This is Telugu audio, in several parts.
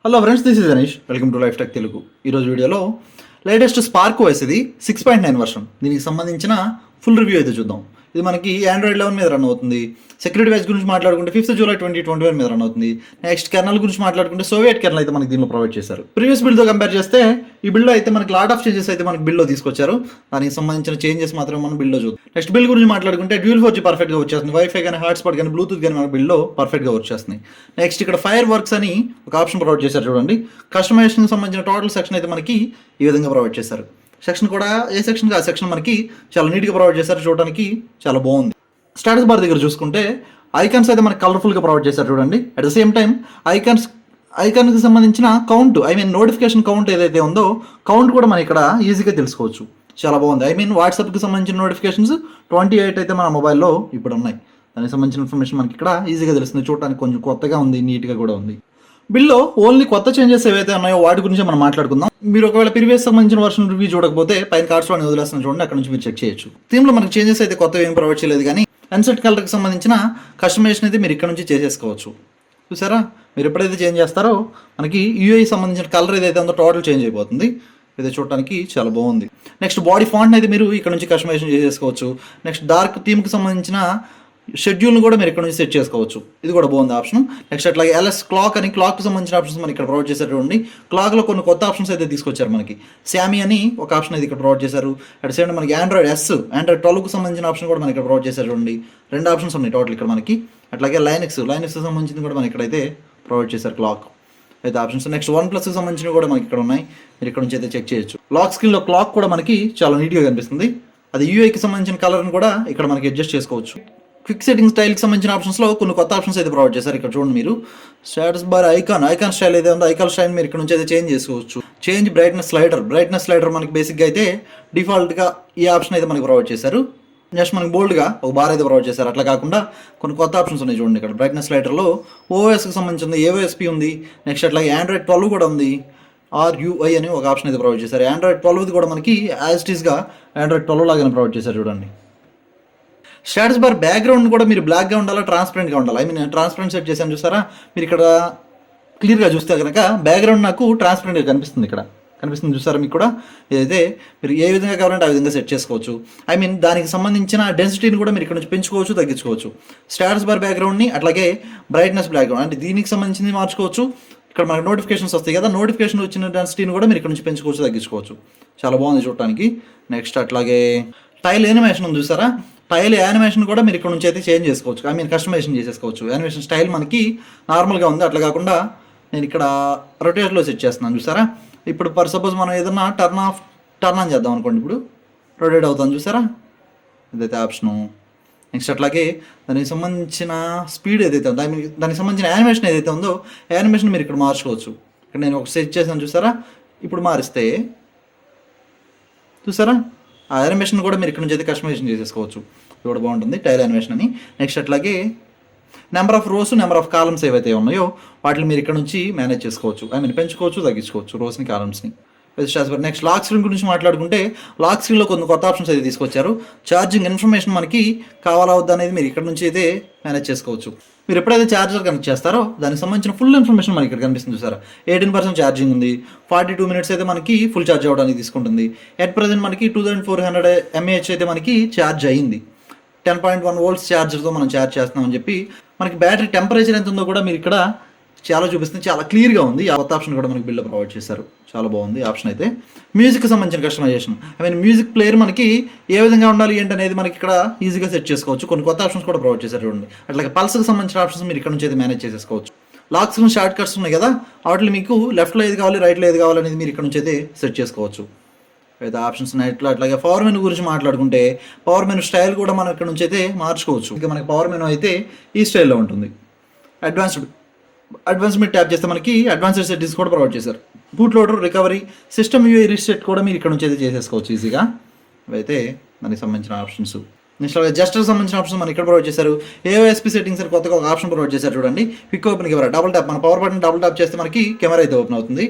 Hello friends, this is Anish. Welcome to life tech Telugu. ఈరోజు వీడియోలో లేటెస్ట్ స్పార్క్ ఓఎస్ ఇది 6.9 వర్షన్. దీనికి సంబంధించిన ఫుల్ రివ్యూ అయితే చూద్దాం. ఇది మనకి ఆండ్రాయిడ్ 11 మీద రన్ అవుతుంది. సెక్యూరిటీ వైజ్ గురించి మాట్లాడుకుంటే 5th జూలై 2021 మీద రన్ అవుతుంది. నెక్స్ట్ కెర్నల్ గురించి మాట్లాడుకుంటే సోవియట్ కెర్నల్ అయితే మనకి దీనిలో ప్రొవైడ్ చేశారు. ప్రీవియస్ బిల్డ్తో కంపేర్ చేస్తే ఈ బిల్డ్లో అయితే మనకి లాట్ ఆఫ్ చేంజెస్ అయితే మనకి బిల్డ్లో తీసుకొచ్చారు. దానికి సంబంధించిన చేంజెస్ మాత్రం మనం బిల్డ్లో చూద్దాం. నెక్స్ట్ బిల్డ్ గురించి మాట్లాడుకుంటే డ్యూల్ 4G పర్ఫెక్ట్గా వచ్చేస్తుంది. వైఫై కానీ హాట్స్పాట్ కానీ బ్లూటూత్ కానీ మన బిల్డ్లో పర్ఫెక్ట్గా వచ్చేస్తుంది. నెక్స్ట్ ఇక్కడ ఫైర్ వర్క్స్ అని ఒక ఆప్షన్ ప్రొవైడ్ చేశారు చూడండి. కస్టమైజేషన్కి సంబంధించిన టోటల్ సెక్షన్ అయితే మనకి ఈ విధంగా ప్రొవైడ్ చేశారు. సెక్షన్ కూడా ఏ సెక్షన్ ఆ సెక్షన్ మనకి చాలా నీట్గా ప్రొవైడ్ చేశారు. చూడడానికి చాలా బాగుంది. స్టేటస్ బార్ దగ్గర చూసుకుంటే ఐకాన్స్ అయితే మనకి కలర్ఫుల్గా ప్రొవైడ్ చేశారు చూడండి. అట్ ద సేమ్ టైం ఐకాన్కి సంబంధించిన కౌంట్, నోటిఫికేషన్ కౌంట్ ఏదైతే ఉందో కౌంట్ కూడా మనం ఇక్కడ ఈజీగా తెలుసుకోవచ్చు. చాలా బాగుంది. వాట్సాప్కి సంబంధించిన నోటిఫికేషన్స్ 28 అయితే మన మొబైల్లో ఇప్పుడు ఉన్నాయి. దానికి సంబంధించిన ఇన్ఫర్మేషన్ మనకి ఇక్కడ ఈజీగా తెలుస్తుంది. చూడడానికి కొంచెం కొత్తగా ఉంది, నీట్గా కూడా ఉంది. బిల్లో ఓన్లీ కొత్త చేంజెస్ ఏవైతే ఉన్నాయో వాటి గురించి మనం మాట్లాడుకుందాం. మీరు ఒకవేళ ప్రీవియస్ సంబంధించిన వర్షన్ రివ్యూ చూడకపోతే పైన కార్డ్స్లో వదిలేస్తున్న చూడండి, అక్కడ నుంచి మీరు చెక్ చేయొచ్చు. థీమ్లో మనకి చేంజెస్ అయితే కొత్తవి ఏం ప్రొవైడ్ చేయలేదు, కానీ అన్సెట్ కలర్కి సంబంధించిన కస్టమైజేషన్ అయితే మీరు ఇక్కడ నుంచి చేసేసుకోవచ్చు. చూసారా, మీరు ఎప్పుడైతే చేంజ్ చేస్తారో మనకి యూఐ సంబంధించిన కలర్ ఏదైతే ఉందో టోటల్ చేంజ్ అయిపోతుంది. ఇది చూడడానికి చాలా బాగుంది. నెక్స్ట్ బాడీ ఫాంట్ అయితే మీరు ఇక్కడ నుంచి కస్టమైజేషన్ చేసేసుకోవచ్చు. నెక్స్ట్ డార్క్ థీమ్కి సంబంధించిన షెడ్యూల్ని కూడా మీరు ఇక్కడ నుంచి సెట్ చేసుకోవచ్చు. ఇది కూడా బాగుంది ఆప్షన్. నెక్స్ట్ అట్లాగే ఎల్ఎస్ క్లాక్ అని క్లాక్కి సంబంధించిన ఆప్షన్స్ మనకి ఇక్కడ ప్రొవైడ్ చేశారు చూడండి. క్లాక్లో కొన్ని కొత్త ఆప్షన్స్ అయితే తీసుకొచ్చారు. మనకి Xiaomi అని ఒక ఆప్షన్ అయితే ఇక్కడ ప్రొవైడ్ చేశారు. అట్ సేమ్ మనకి ఆండ్రాయిడ్ 12కి సంబంధించిన ఆప్షన్ కూడా మనకి ఇక్కడ ప్రొవైడ్ చేశారు చూడండి. 2 ఆప్షన్స్ ఉన్నాయి టోటల్ ఇక్కడ మనకి. అట్లాగే లైనక్స్కి సంబంధించింది కూడా మనకి ఇక్కడైతే ప్రొవైడ్ చేశారు క్లాక్ అయితే ఆప్షన్స్. నెక్స్ట్ OnePlusకి సంబంధించినవి కూడా మనకి ఇక్కడ ఉన్నాయి. మీరు ఇక్కడ నుంచి అయితే చెక్ చేయొచ్చు. లాక్ స్క్రీన్లో క్లాక్ కూడా మనకి చాలా నీట్గా కనిపిస్తుంది. అది యూఐకి సంబంధించిన కలర్ని కూడా ఇక్కడ మనకి అడ్జస్ట్ చేసుకోవచ్చు. క్విక్ సెట్టింగ్ స్టైల్కి సంబంధించిన ఆప్షన్స్లో కొన్ని కొత్త ఆప్షన్స్ అయితే ప్రొవైడ్ చేశారు. ఇక్కడ చూడండి మీరు. స్టేటస్ బార్ ఐకాన్ స్టైల్ అయితే ఉందో ఐకాన్ స్టైల్ మీరు ఇక్కడ నుంచి అయితే చేంజ్ చేసుకోవచ్చు. చేంజ్ బ్రైట్నెస్ స్లైడర్ మనకి బేసిక్గా అయితే డిఫాల్ట్గా ఈ ఆప్షన్ అయితే మనకి ప్రొవైడ్ చేశారు. నెక్స్ట్ మనకి బోల్డ్గా ఒక బార్ అయితే ప్రొవైడ్ చేశారు. అట్లా కాకుండా కొన్ని కొత్త ఆప్షన్స్ ఉన్నాయి చూడండి. ఇక్కడ బ్రైట్నెస్ స్లైడర్లో ఓఎస్కి సంబంధించింది ఏఓఎస్పీ ఉంది. నెక్స్ట్ అట్లాగే ఆండ్రాయిడ్ 12 కూడా ఉంది. RUI అని ఒక ఆప్షన్ అయితే ప్రొవైడ్ చేశారు. ఆండ్రాయిడ్ 12 కూడా మనకి యాజ్ ఇట్ ఈస్గా ఆండ్రాయిడ్ 12 లాగానే ప్రొవైడ్ చేశారు చూడండి. స్టేటస్ బార్ బ్యాక్గ్రౌండ్ కూడా మీరు బ్లాక్గా ఉండాలా, ట్రాన్స్పరెంట్గా ఉండాలి. ట్రాన్స్పరెంట్ సెట్ చేశాను చూసారా. మీరు ఇక్కడ క్లియర్గా చూస్తే కనుక బ్యాక్గ్రౌండ్ నాకు ట్రాన్స్పరెంట్గా కనిపిస్తుంది. ఇక్కడ కనిపిస్తుంది చూసారా మీకు కూడా. ఇదైతే మీరు ఏ విధంగా కావాలంటే ఆ విధంగా సెట్ చేసుకోవచ్చు. దానికి సంబంధించిన డెన్సిటీని కూడా మీరు ఇక్కడ నుంచి పెంచుకోవచ్చు, తగ్గించుకోవచ్చు. స్టేటస్ బార్ బ్యాక్గ్రౌండ్ని అట్లాగే బ్రైట్నెస్ బ్యాక్గ్రౌండ్ అంటే దీనికి సంబంధించింది మార్చుకోవచ్చు. ఇక్కడ మనకు నోటిఫికేషన్స్ వస్తాయి కదా, నోటిఫికేషన్ వచ్చిన డెన్సిటీని కూడా మీరు ఇక్కడ నుంచి పెంచుకోవచ్చు, తగ్గించుకోవచ్చు. చాలా బాగుంది చూడటానికి. నెక్స్ట్ అట్లాగే టైల్ యానిమేషన్ ఉంది చూసారా. టైల్ యానిమేషన్ కూడా మీరు ఇక్కడ నుంచి అయితే చేంజ్ చేసుకోవచ్చు. కస్టమైజేషన్ చేసేసుకోవచ్చు. యానిమేషన్ స్టైల్ మనకి నార్మల్గా ఉంది. అట్లా కాకుండా నేను ఇక్కడ రొటేట్లో సెట్ చేస్తున్నాను చూసారా. ఇప్పుడు ఫర్ సపోజ్ మనం ఏదన్నా టర్న్ ఆన్ చేద్దాం అనుకోండి. ఇప్పుడు రొటేట్ అవుతాం చూసారా. ఇదైతే ఆప్షను. నెక్స్ట్ అట్లాగే దానికి సంబంధించిన స్పీడ్ ఏదైతే ఉందో దానికి సంబంధించిన యానిమేషన్ ఏదైతే ఉందో యానిమేషన్ మీరు ఇక్కడ మార్చుకోవచ్చు. ఇక్కడ నేను ఒక సెట్ చేసాను చూసారా. ఇప్పుడు మారిస్తే చూసారా ఆ యానిమేషన్ కూడా మీరు ఇక్కడ నుంచి అయితే కస్టమైజేషన్ చేసేసుకోవచ్చు. ఇది కూడా బాగుంటుంది టైల్ యానిమేషన్ అని. నెక్స్ట్ అట్లాగే number of rose, number of columns ఏవైతే ఉన్నాయో వాటిని మీరు ఇక్కడ నుంచి మేనేజ్ చేసుకోవచ్చు. పెంచుకోవచ్చు, తగ్గించుకోవచ్చు రోస్ని, కాలమ్స్ని. నెక్స్ట్ లాక్ స్క్రీన్ గురించి మాట్లాడుకుంటే లాక్ స్క్రీన్లో కొన్ని కొత్త ఆప్షన్స్ అయితే తీసుకొచ్చారు. ఛార్జింగ్ ఇన్ఫర్మేషన్ మనకి కావాలా వద్దా అనేది మీరు ఇక్కడ నుంచి అయితే మేనేజ్ చేసుకోవచ్చు. మీరు ఎప్పుడైతే ఛార్జర్ కనెక్ట్ చేస్తారో దానికి సంబంధించిన ఫుల్ ఇన్ఫర్మేషన్ మనకి ఇక్కడ కనిపిస్తుంది చూసారా. 18% ఛార్జింగ్ ఉంది. 42 మినిట్స్ అయితే మనకి ఫుల్ ఛార్జ్ అవ్వడానికి తీసుకుంటుంది. ఎట్ ప్రజెంట్ మనకి 2400 mAh అయితే మనకి ఛార్జ్ అయ్యింది. 10.1 volts ఛార్జర్తో మనం ఛార్జ్ చేస్తున్నామని చెప్పి మనకి బ్యాటరీ టెంపరేచర్ ఎంత ఉందో కూడా మీరు ఇక్కడ చాలా చూపిస్తుంది. చాలా క్లియర్గా ఉంది. ఆ కొత్త ఆప్షన్ కూడా మనకి బిల్లో ప్రొవైడ్ చేశారు. చాలా బాగుంది ఆప్షన్ అయితే. మ్యూజిక్కి సంబంధించిన కస్టమైజేషన్ మ్యూజిక్ ప్లేయర్ మనకి ఏ విధంగా ఉండాలి ఏంటి అనేది మనకి ఇక్కడ ఈజీగా సెట్ చేసుకోవచ్చు. కొన్ని కొత్త ఆప్షన్స్ కూడా ప్రొవైడ్ చేశారు చూడండి. అట్లాగే పల్స్కి సంబంధించిన ఆప్షన్స్ మీరు ఇక్కడ నుంచి అయితే మేనేజ్ చేసేసుకోవచ్చు. లాక్ స్క్రీన్ షార్ట్ కట్స్ ఉన్నాయి కదా, వాటిలో మీకు లెఫ్ట్లో ఏది కావాలి, రైట్లో ఏది కావాలి అనేది మీరు ఇక్కడ నుంచి అయితే సెట్ చేసుకోవచ్చు. అయితే ఆప్షన్స్ ఉన్నాయి. అట్లాగే పవర్ మెనూ గురించి మాట్లాడుకుంటే పవర్ మెనూ స్టైల్ కూడా మనం ఇక్కడ నుంచి అయితే మార్చుకోవచ్చు. ఇంకా మనకి పవర్ మెనూ అయితే ఈ స్టైల్లో ఉంటుంది. అడ్వాన్స్ మీరు ట్యాప్ చేస్తే మనకి అడ్వాన్స్డ్ సెట్టింగ్స్ కూడా ప్రొవైడ్ చేశారు. Boot loader, recovery, system UI reset కూడా మీరు ఇక్కడ నుంచి అయితే చేసేసుకోవచ్చు ఈజీగా. అయితే దానికి సంబంధించిన ఆప్షన్స్. నెక్స్ట్ జస్ట్కి సంబంధించిన ఆప్షన్ మనకి ఇక్కడ ప్రొవైడ్ చేశారు. ఏఓఎస్పీ సెట్టింగ్స్ అని కొత్తగా ఒక ఆప్షన్ ప్రొవైడ్ చేశారు చూడండి. Quick open camera, double tap, మన పవర్ బటన్ డబుల్ ట్యాప్ చేస్తే మనకి కెమెరా అయితే ఓపెన్ అవుతుంది.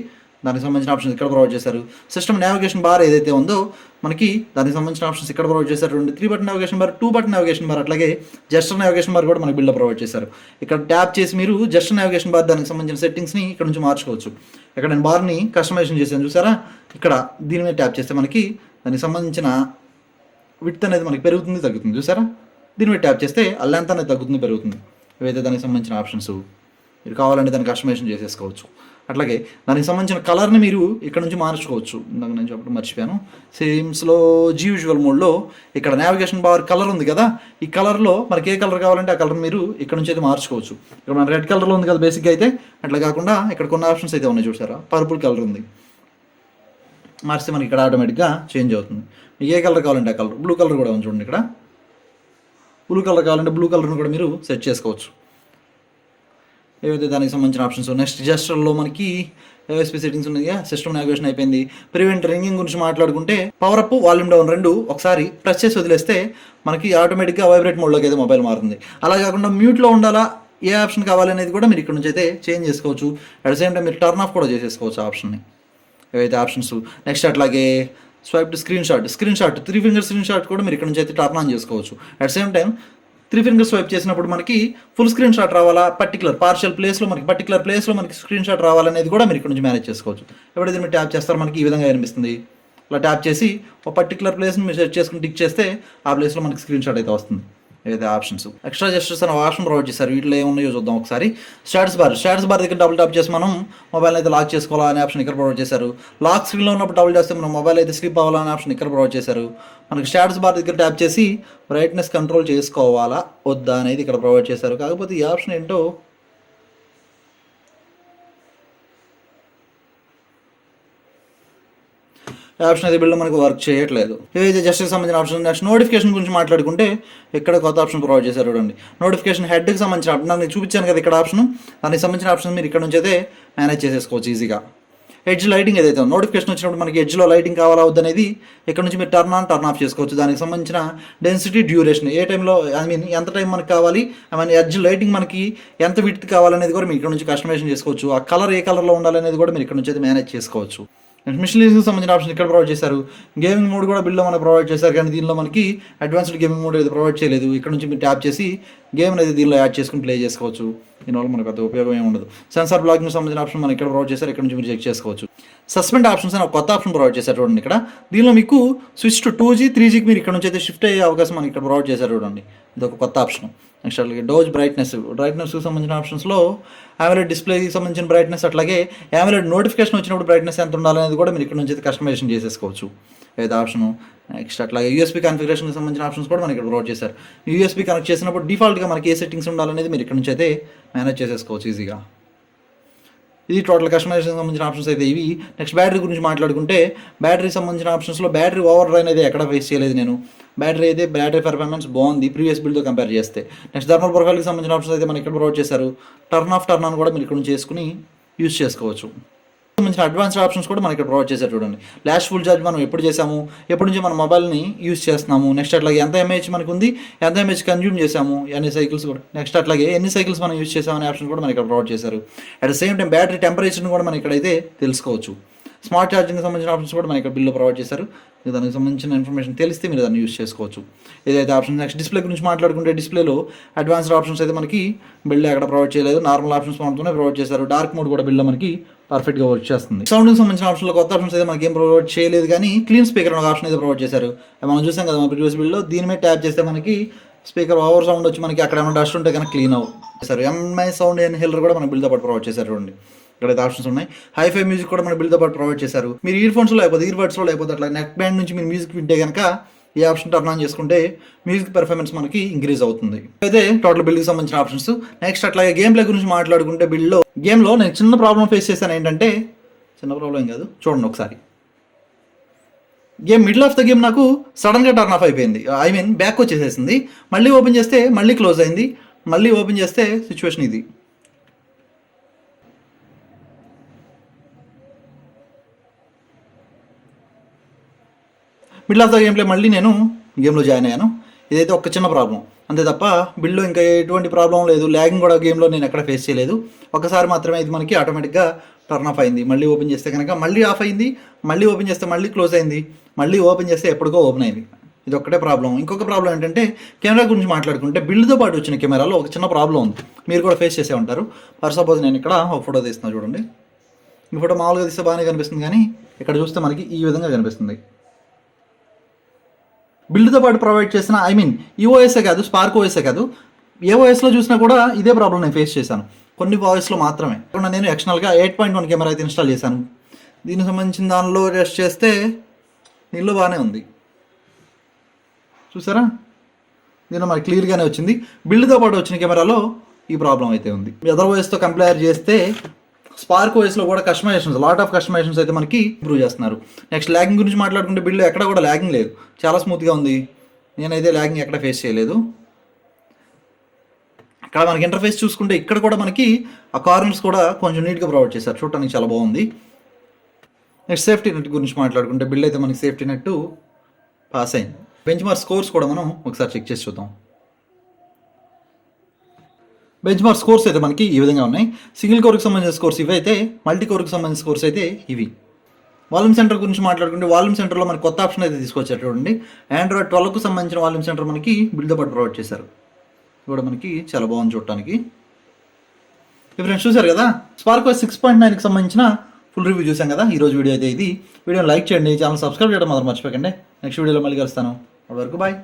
దానికి సంబంధించిన ఆప్షన్స్ ఇక్కడ ప్రొవైడ్ చేశారు. సిస్టమ్ నావిగేషన్ బార్ ఏదైతే ఉందో మనకి దానికి సంబంధించిన ఆప్షన్స్ ఇక్కడ ప్రొవైడ్ చేశారు. 3 button navigation bar, 2 button navigation bar, అట్లాగే జస్టర్ నావిగేషన్ బార్ కూడా మనకి బిల్డప్ ప్రొవైడ్ చేశారు. ఇక్కడ ట్యాప్ చేసి మీరు జస్టర్ నావిగేషన్ బార్ దానికి సంబంధించిన సెట్టింగ్స్ని ఇక్కడ నుంచి మార్చుకోవచ్చు. ఇక్కడ నేను బార్ని కస్టమైజేషన్ చేశాను చూసారా, ఇక్కడ దీని మీద ట్యాప్ చేస్తే మనకి దానికి సంబంధించిన విడ్త్ అనేది మనకి పెరుగుతుంది తగ్గుతుంది చూసారా. దీని మీద ట్యాప్ చేస్తే ఆ లెంత్ అనేది తగ్గుతుంది పెరుగుతుంది. ఇవైతే దానికి సంబంధించిన ఆప్షన్స్ మీరు కావాలంటే దాన్ని కస్టమైజేషన్ చేసేసుకోవచ్చు. అట్లాగే దానికి సంబంధించిన కలర్ని మీరు ఇక్కడ నుంచి మార్చుకోవచ్చు. ఇందాక నేను చెప్పడం మర్చిపోయాను. సేమ్స్లో యూజువల్ మోడ్లో ఇక్కడ నావిగేషన్ బార్ కలర్ ఉంది కదా, ఈ కలర్లో మనకి ఏ కలర్ కావాలంటే ఆ కలర్ మీరు ఇక్కడ నుంచి అయితే మార్చుకోవచ్చు. ఇక్కడ మన రెడ్ కలర్లో ఉంది కదా బేసిక్గా అయితే, అట్లా కాకుండా ఇక్కడ కొన్ని ఆప్షన్స్ అయితే ఉన్నాయి చూసారా. పర్పుల్ కలర్ ఉంది, మార్చితే మనకి ఇక్కడ ఆటోమేటిక్గా చేంజ్ అవుతుంది. మీకు ఏ కలర్ కావాలంటే ఆ కలర్. బ్లూ కలర్ కూడా ఉంది చూడండి, ఇక్కడ బ్లూ కలర్ కావాలంటే బ్లూ కలర్ని కూడా మీరు సెట్ చేసుకోవచ్చు. ఏవైతే దానికి సంబంధించిన ఆప్షన్స్. నెక్స్ట్ జస్టర్లో మనకి యూఎస్పీ సెట్టింగ్స్ ఉన్నాయి. సిస్టమ్ నావిగేషన్ అయిపోయింది. ప్రివెంట్ రింగింగ్ గురించి మాట్లాడుకుంటే పవర్ అప్, వాల్యూమ్ డౌన్ రెండు ఒకసారి ప్రెస్ చేసి వదిలేస్తే మనకి ఆటోమేటిక్గా వైబ్రేట్ మోడ్లోకి అయితే మొబైల్ మారుతుంది. అలా కాకుండా మ్యూట్లో ఉండాలా, ఏ ఆప్షన్ కావాలనేది కూడా మీరు ఇక్కడ నుంచి అయితే చేంజ్ చేసుకోవచ్చు. అట్ ద సేమ్ టైం మీరు టర్న్ ఆఫ్ కూడా చేసేసుకోవచ్చు ఆప్షన్ని. ఏవైతే ఆప్షన్స్. నెక్స్ట్ అట్లాగే swipe screen shot 3 finger screen shot కూడా మీరు ఇక్కడ నుంచి అయితే టర్న్ ఆన్ చేసుకోవచ్చు. At same time 3 finger swipe చేసినప్పుడు మనకి ఫుల్ స్క్రీన్ షాట్ రావాలా, పర్టికులర్ ప్లేస్లో మనకి స్క్రీన్ షాట్ రావాలనేది కూడా మీరు ఇక్కడ నుంచి మేనేజ్ చేసుకోవచ్చు. ఎప్పుడైతే మీరు ట్యాప్ చేస్తారో మనకి ఈ విధంగా కనిపిస్తుంది. ఇలా ట్యాప్ చేసి ఒక పర్టికులర్ ప్లేస్ని మీరు సెట్ చేసుకుని టిక్ చేస్తే ఆ ప్లేస్లో మనకి స్క్రీన్ షాట్ అయితే వస్తుంది. ఏదైతే ఆప్షన్స్. ఎక్స్ట్రా జస్టర్స్ అనే ఆప్షన్ ప్రొవైడ్ చేశారు. వీటిలో ఏమున్నాయో చూద్దాం ఒకసారి. స్టాటస్ బార్ దగ్గర డబుల్ ట్యాప్ చేసి మనం మొబైల్ అయితే లాక్ చేసుకోవాలా అనే ఆప్షన్ ఇక్కడ ప్రొవైడ్ చేశారు. లాక్ స్క్రీన్లో ఉన్నప్పుడు డబుల్ చేస్తే మనం మొబైల్ అయితే స్లిప్ అవ్వాలనే ఆప్షన్ ఇక్కడ ప్రొవైడ్ చేశారు. మనకి స్టాటస్ బార్ దగ్గర ట్యాప్ చేసి బ్రైట్నెస్ కంట్రోల్ చేసుకోవాలా వద్దా అనేది ఇక్కడ ప్రొవైడ్ చేశారు. కాకపోతే ఈ ఆప్షన్ ఏంటో ఆప్షన్ అయితే బిల్డ్ మనకు వర్క్ చేయట్లేదు. ఏదైతే జస్ట్కి సంబంధించిన ఆప్షన్. నెక్స్ట్ నోటిఫికేషన్ గురించి మాట్లాడుకుంటే ఇక్కడ కొత్త ఆప్షన్ ప్రొవైడ్ చేశారు చూడండి. నోటిఫికేషన్ హెడ్కి సంబంధించిన ఆప్షన్ నాకు చూపించాను కదా ఇక్కడ ఆప్షన్, దానికి సంబంధించిన ఆప్షన్ మీరు ఇక్కడ నుంచి అయితే మేనేజ్ చేసేసుకోవచ్చు ఈజీగా. ఎడ్జ్ లైటింగ్ ఏదైతే నోటిఫికేషన్ వచ్చినప్పుడు మనకి ఎడ్జ్లో లైటింగ్ కావాలా వద్దనేది ఇక్కడ నుంచి మీరు టర్న్ ఆన్ టర్న్ ఆఫ్ చేసుకోవచ్చు. దానికి సంబంధించిన డెన్సిటీ, డ్యూరేషన్, ఏ టైంలో ఎంత టైం మనకు కావాలి, ఎడ్జ్ లైటింగ్ మనకి ఎంత విడ్త్ కావాలనేది కూడా మీరు ఇక్కడ నుంచి కస్టమైజేషన్ చేసుకోవచ్చు. ఆ కలర్ ఏ కలర్లో ఉండాలనేది కూడా మీరు ఇక్కడ నుంచి అయితే మేనేజ్ చేసుకోవచ్చు. మిషన్ లీజ్కి సంబంధించిన ఆప్షన్ ఇక్కడ ప్రొవైడ్ చేశారు. గేమింగ్ మోడ్ కూడా బిల్లో మనకు ప్రొవైడ్ చేశారు, కానీ దీనిలో మనకి అడ్వాన్స్డ్ గేమింగ్ మోడ్ అయితే ప్రొవైడ్ చేయలేదు. ఇక్కడ నుంచి మీరు ట్యాప్ చేసి గేమ్ అయితే దీనిలో యాడ్ చేసుకుని ప్లే చేసుకోవచ్చు. దీనివల్ల మనకు పెద్ద ఉపయోగం ఏమి ఉండదు. సెన్సార్ బ్లాకింగ్ సంబంధించిన ఆప్షన్ మనం ఇక్కడ ప్రొవైడ్ చేశారు. ఇక్కడ నుంచి మీరు చెక్ చేసుకోవచ్చు. సస్పెండ్ ఆప్షన్స్ అని ఒక కొత్త ఆప్షన్ ప్రొవైడ్ చేశారు చూడండి. ఇక్కడ దీనిలో మీకు స్విచ్ టు 2G 3Gకి మీరు ఇక్కడ నుంచి అయితే షిఫ్ట్ అయ్యే అవకాశం మనకి ఇక్కడ ప్రొవైడ్ చేశారు చూడండి. ఇది ఒక కొత్త ఆప్షన్. నెక్స్ట్ అలాగే బ్రైట్నెస్కి సంబంధించిన ఆప్షన్స్లో AMOLED డిస్ప్లేకి సంబంధించిన బ్రైట్నెస్, అట్లాగే AMOLED నోటిఫికేషన్ వచ్చినప్పుడు బ్రైట్నెస్ ఎంత ఉండాలనేది కూడా మీరు ఇక్కడ నుంచి అయితే కస్టమైజేషన్ చేసేసుకోవచ్చు. ఏదో ఆప్షను. నెక్స్ట్ అట్లాగే USB కాన్ఫిగరేషన్కి సంబంధించిన ఆప్షన్స్ కూడా మనకి ఇక్కడ ప్రొవైడ్ చేశారు. USB కనెక్ట్ చేసినప్పుడు డిఫాల్ట్గా మనకి ఏ సెట్టింగ్స్ ఉండాలనేది మీరు ఇక్కడ నుంచి అయితే మేనేజ్ చేసేసుకోవచ్చు ఈజీగా. ఇది టోటల్ కస్టమైజేషన్ సంబంధించిన ఆప్షన్స్ అయితే ఇవి. నెక్స్ట్ బ్యాటరీ గురించి మాట్లాడుకుంటే బ్యాటరీ సంబంధించిన ఆప్షన్స్లో బ్యాటరీ ఓవర్ డ్రైన్ అయితే ఎక్కడ ఫేస్ చేయలేదు నేను. బ్యాటరీ పర్ఫార్మెన్స్ బాగుంది ప్రీవియస్ బిల్డ్తో కంపేర్ చేస్తే. నెక్స్ట్ థర్మల్ ప్రొఫైల్కి సంబంధించిన ఆప్షన్స్ అయితే మనకి ఇక్కడ ప్రొవైడ్ చేశారు. టర్న్ ఆఫ్ టర్న్ ఆన్ కూడా మీరు ఇక్కడ నుంచి చేసుకుని యూజ్ చేసుకోవచ్చు. సంబంధించిన అడ్వాన్స్డ్ ఆప్షన్స్ కూడా మనకి ఇక్కడ ప్రొవైడ్ చేశారు చూడండి. లాస్ట్ ఫుల్ ఛార్జ్ మనం ఎప్పుడు చేసాము, ఎప్పటి నుంచి మన మొబైల్ని యూజ్ చేస్తున్నాము, నెక్స్ట్ అట్లాగే ఎంత ఎంఏహెచ్ మనకు ఉంది, ఎంత ఎంఏహెచ్ కన్జ్యూమ్ చేసాము, ఎన్ని సైకిల్స్ కూడా, నెక్స్ట్ అట్లాగే ఎన్ని సైకిల్స్ మనం యూజ్ చేసాము అనే ఆప్షన్ కూడా మనకి ఇక్కడ ప్రొవైడ్ చేశారు. At the same time battery టెంపరేచర్ని కూడా మనం ఇక్కడైతే తెలుసుకోవచ్చు. స్మార్ట్ ఛార్జింగ్కి సంబంధించిన ఆప్షన్స్ కూడా మనకి ఇక్కడ బిల్లో ప్రొవైడ్ చేశారు. దానికి సంబంధించిన ఇన్ఫర్మేషన్ తెలిస్తే మీరు దాన్ని యూజ్ చేసుకోవచ్చు. ఏదైతే ఆప్షన్. నెక్స్ట్ డిస్ప్లే గురించి మాట్లాడుకుంటే డిస్ప్లేలో అడ్వాన్స్డ్ ఆప్షన్స్ అయితే మనకి బిల్డ్ ఎక్కడ ప్రొవైడ్ చేయలేదు. నార్మల్ ఆప్షన్స్ మనతోనే ప్రొవైడ్ చేశారు. డార్క్ మోడ్ కూడా బిల్లో మనకి పర్ఫెక్ట్గా వర్క్ చేస్తుంది. సౌండ్కి సంబంధించిన ఆప్షన్లో కొత్త ఆప్షన్స్ అయితే మనకి ఏం ప్రొవైడ్ చేయలేదు, కానీ క్లీన్ స్పీకర్ అనే ఆప్షన్ అయితే ప్రొవైడ్ చేశారు. మనం చూసాం కదా మన ప్రీవియస్ బిల్డ్లో. దీని మీద ట్యాప్ చేస్తే మనకి స్పీకర్ ఓవర్ సౌండ్ వచ్చి మనకి అక్కడ ఏమైనా డస్ట్ ఉంటే కనుక క్లీన్ చేశారు. MI సౌండ్ ఇన్హేలర్ కూడా మన బిల్డ్తో పాటు ప్రొవైడ్ చేశారు చూడండి. ఇక్కడైతే ఆప్షన్స్ ఉన్నాయి. హైఫై మ్యూజిక్ కూడా మన బిల్డ్తో పాటు ప్రొవైడ్ చేశారు. మీరు ఇయర్ఫోన్స్లో లేకపోతే ఇయర్బడ్స్లో లేకపోతే అట్లా నెక్ బ్యాండ్ నుంచి మీరు మ్యూజిక్ వింటే కనుక ఈ ఆప్షన్ టర్న్ ఆన్ చేసుకుంటే మ్యూజిక్ పెర్ఫార్మెన్స్ మనకి ఇంక్రీజ్ అవుతుంది. అయితే టోటల్ బిల్డ్కి సంబంధించిన ఆప్షన్స్. నెక్స్ట్ అట్లాగే గేమ్ ప్లే గురించి మాట్లాడుకుంటే గేమ్లో నేను చిన్న ప్రాబ్లం ఫేస్ చేశాను. ఏంటంటే చిన్న ప్రాబ్లం ఏం కాదు, చూడండి ఒకసారి. మిడిల్ ఆఫ్ ద గేమ్ నాకు సడన్గా టర్న్ ఆఫ్ అయిపోయింది. బ్యాక్ వచ్చేసేసింది. మళ్ళీ ఓపెన్ చేస్తే మళ్ళీ క్లోజ్ అయింది. మళ్ళీ ఓపెన్ చేస్తే సిచ్యువేషన్ ఇది. Middle of the game play మళ్ళీ నేను గేమ్లో జాయిన్ అయ్యాను. ఇదైతే ఒక చిన్న ప్రాబ్లం అంతే తప్ప బిల్డ్లో ఇంకా ఎటువంటి ప్రాబ్లం లేదు. ల్యాగింగ్ కూడా గేమ్లో నేను ఎక్కడ ఫేస్ చేయలేదు. ఒకసారి మాత్రమే ఇది మనకి ఆటోమేటిక్గా టర్న్ ఆఫ్ అయింది, మళ్ళీ ఓపెన్ చేస్తే కనుక మళ్ళీ ఆఫ్ అయింది, మళ్ళీ ఓపెన్ చేస్తే మళ్ళీ క్లోజ్ అయింది, మళ్ళీ ఓపెన్ చేస్తే ఎప్పటికో ఓపెన్ అయింది. ఇది ఒక్కటే ప్రాబ్లం. ఇంకొక ప్రాబ్లం ఏంటంటే కెమెరా గురించి మాట్లాడుకుంటే బిల్డ్తో పాటు వచ్చిన కెమెరాలో ఒక చిన్న ప్రాబ్లం ఉంది, మీరు కూడా ఫేస్ చేసే ఉంటారు. ఫర్ సపోజ్ నేను ఇక్కడ ఒక ఫోటో తీస్తున్నా చూడండి. ఈ ఫోటో మామూలుగా తీస్తే బాగానే కనిపిస్తుంది, కానీ ఇక్కడ చూస్తే మనకి ఈ విధంగా కనిపిస్తుంది. బిల్డ్తో పాటు ప్రొవైడ్ చేసిన ఈ ఓఎస్ఏ కాదు, స్పార్క్ ఓఎస్ఏ కాదు, ఏ ఓఎస్లో చూసినా కూడా ఇదే ప్రాబ్లం నేను ఫేస్ చేశాను. కొన్ని ఓఎస్లో మాత్రమే. నేను ఎక్స్టర్నల్గా 8.1 కెమెరా అయితే ఇన్స్టాల్ చేశాను. దీనికి సంబంధించిన దానిలో టెస్ట్ చేస్తే దీనిలో బాగానే ఉంది, చూసారా? దీనిలో మనకి క్లియర్గానే వచ్చింది. బిల్డ్తో పాటు వచ్చిన కెమెరాలో ఈ ప్రాబ్లం అయితే ఉంది. అదర్ ఓఎస్తో కంపేర్ చేస్తే స్పార్క్ ఓఎస్లో కూడా కస్టమైజేషన్స్, లాట్ ఆఫ్ కస్టమైజేషన్స్ అయితే మనకి ఇంప్రూవ్ చేస్తున్నారు. నెక్స్ట్ ల్యాగింగ్ గురించి మాట్లాడుకుంటే బిల్డ్ ఎక్కడ కూడా ల్యాగింగ్ లేదు, చాలా స్మూత్గా ఉంది. నేనైతే ల్యాగింగ్ ఎక్కడ ఫేస్ చేయలేదు. ఇక్కడ మనకి ఇంటర్ఫేస్ చూసుకుంటే ఇక్కడ కూడా మనకి ఆ కార్నర్స్ కూడా కొంచెం నీట్గా ప్రొవైడ్ చేశారు, చూడటానికి చాలా బాగుంది. నెక్స్ట్ సేఫ్టీ నెట్ గురించి మాట్లాడుకుంటే బిల్డ్ అయితే మనకి సేఫ్టీ నెట్ పాస్ అయింది. బెంచ్ మార్క్ స్కోర్స్ కూడా మనం ఒకసారి చెక్ చేసి చూద్దాం. బెంచ్ మార్క్ స్కోర్స్ అయితే మనకి ఈ విధంగా ఉన్నాయి. సింగిల్ కోర్కి సంబంధించిన స్కోర్స్ ఇవి అయితే, మల్టీ కోర్కి సంబంధించిన స్కోర్స్ అయితే ఇవి. వాల్యూమ్ సెంటర్ గురించి మాట్లాడుకుంటే వాల్యూమ్ సెంటర్లో మనకి కొత్త ఆప్షన్ అయితే తీసుకొచ్చారు చూడండి. Android 12కు సంబంధించిన వాల్యూమ్ సెంటర్ మనకి బిల్డ్తో పాటు ప్రొవైడ్ చేశారు. కూడా మనకి చాలా బాగుంది చూడటానికి. ఫ్రెండ్స్ చూసారు కదా, స్పార్క్ 6.9కి సంబంధించిన ఫుల్ రివ్యూ చూసాం కదా. ఈరోజు వీడియో అయితే ఇది. వీడియోని లైక్ చేయండి, ఛానల్ సబ్స్క్రైబ్ చేయడం మాత్రం మర్చిపోకండి. నెక్స్ట్ వీడియోలో మళ్ళీ కలుస్తాను. అప్పటి వరకు బాయ్.